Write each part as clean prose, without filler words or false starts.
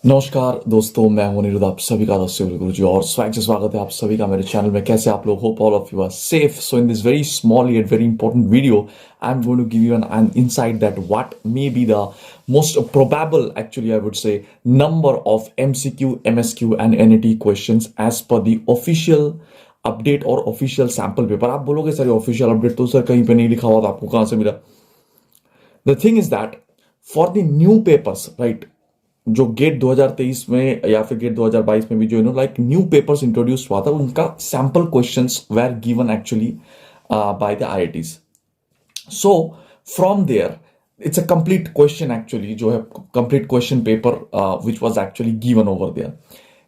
नमस्कार दोस्तों, मैं हूं अनिरुद्ध, आप सभी का दोस्त गुरु जी और स्वैग से स्वागत है आप सभी का मेरे चैनल में। कैसे आप लोग? Hope all of you are safe. So in this very small yet very important video, I'm going to give you an insight that what may be the most probable, actually I would say, number of MCQ, MSQ and NAT questions as per the official update और official sample paper. आप बोलोगे sir official update तो sir कहीं पे नहीं लिखा हुआ था, आपको कहां से मिला? The thing is that for the new papers, right, जो गेट 2023 में या फिर गेट 2022 में भी जो लाइक न्यू पेपर्स इंट्रोड्यूस हुआ था, उनका sample questions were given actually by the IITs. So from there it's a complete question actually, जो है complete question paper which was actually given over there.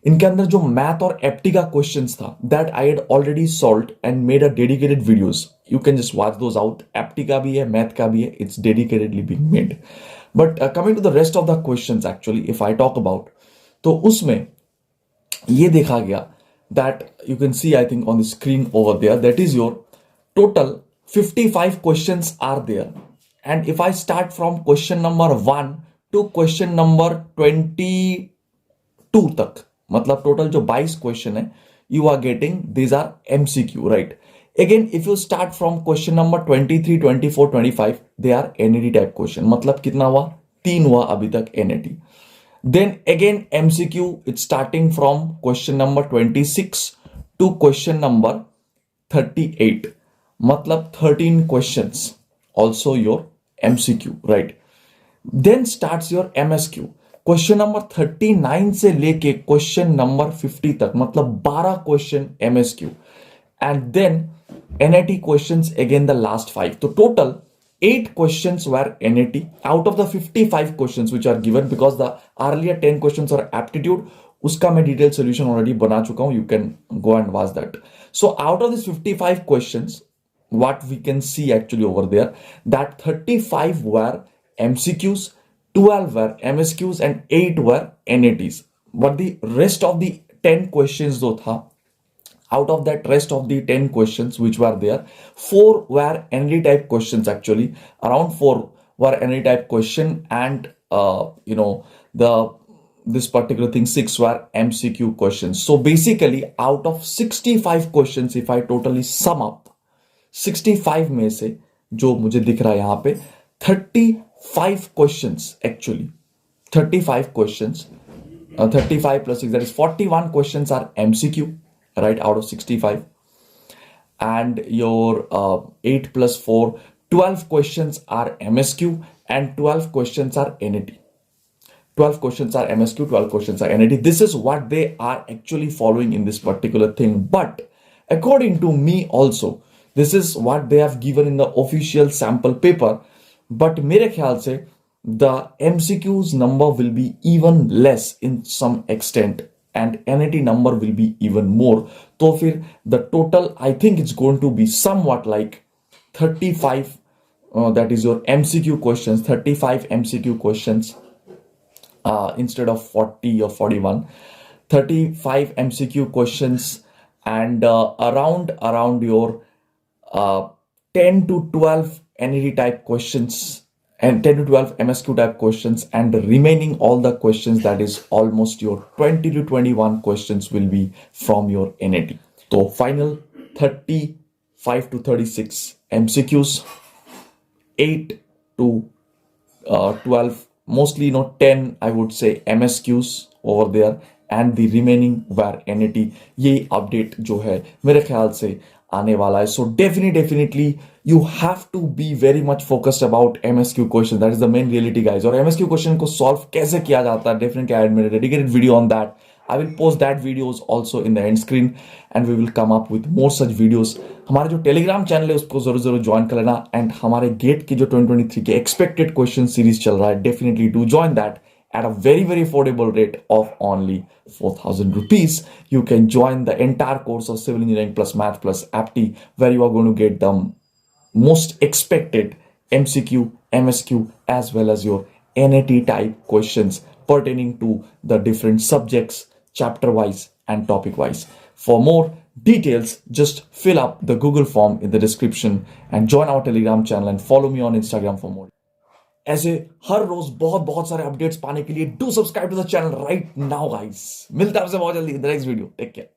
इनके अंदर जो मैथ और एप्टी का क्वेश्चंस था, that I had already solved and made a dedicated videos. You can just watch those out. Apti का भी है, मैथ का भी है. It's dedicatedly being made. But coming to the rest of the questions, actually if I talk about, तो उसमें ये देखा गया that you can see I think on the screen over there, that is your total 55 questions are there. And if I start from question number 1 to question number 22 तक, मतलब total जो 22 question है, you are getting these are MCQ, right. Again, if you start from question number 23, 24, 25, they are NAT type question. मतलब कितना हुआ? 3 हुआ अभी तक NAT. Then again MCQ, it's starting from question number 26 to question number 38. मतलब 13 questions. Also your MCQ, right? Then starts your MSQ. Question number 39 से लेके question number 50 तक, मतलब 12 question MSQ. And then NAT questions, again the last 5. So total 8 questions were NAT out of the 55 questions which are given, because the earlier 10 questions are aptitude. उसका मैं detailed solution already बना चुका हूं. You can go and watch that. So out of these 55 questions, what we can see actually over there, that 35 were MCQs, 12 were MSQs and 8 were NATs. But the rest of the 10 questions जो था, out of that rest of the 10 questions which were there, 4 were NAT type questions actually. Around 4 were NAT type question, and this particular thing, 6 were MCQ questions. So basically out of 65 questions, if I totally sum up 65 में से जो मुझे दिख रहा है यहाँ पे 35 questions actually, 35 questions, 35 plus 6, that is 41 questions are MCQ, right, out of 65. And your 8 plus 4, 12 questions are MSQ and 12 questions are NAT. 12 questions are MSQ, 12 questions are NAT. This is what they are actually following in this particular thing. But according to me also, this is what they have given in the official sample paper. But मेरे ख्याल से the MCQ's number will be even less in some extent, and NAT number will be even more. तो फिर the total I think it's going to be somewhat like 35, that is your MCQ questions, 35 MCQ questions instead of 40 or 41, 35 MCQ questions, and around your 10 to 12 NAT type questions and 10 to 12 MSQ type questions, and the remaining all the questions, that is almost your 20 to 21 questions, will be from your NAT. So final 35 to 36 MCQs, 8 to 12, mostly 10 I would say MSQs over there, and the remaining were NAT. ये update जो है मेरे ख्याल से आने वाला है. So definitely you have to be very much focused about MSQ question. That is the main reality, guys. और MSQ question को solve कैसे किया जाता है, definitely I made a dedicated video on that. I will post that videos also in the end screen, and we will come up with more such videos. हमारा जो Telegram channel है उसको जरूर ज्वाइन कर लेना. एंड हमारे gate की जो 2023 के एक्सपेक्टेड क्वेश्चन सीरीज चल रहा है, definitely do join that at a very affordable rate of only 4,000 rupees. You can join the entire course of civil engineering plus math plus apti, where you are going to get the most expected MCQ, MSQ, as well as your NAT type questions pertaining to the different subjects, chapter wise and topic wise. For more details, just fill up the Google form in the description and join our Telegram channel and follow me on Instagram for more. ऐसे हर रोज बहुत बहुत सारे updates पाने के लिए do subscribe to the channel right now guys. मिलता है आपसे बहुत जल्दी in the next video. Take care.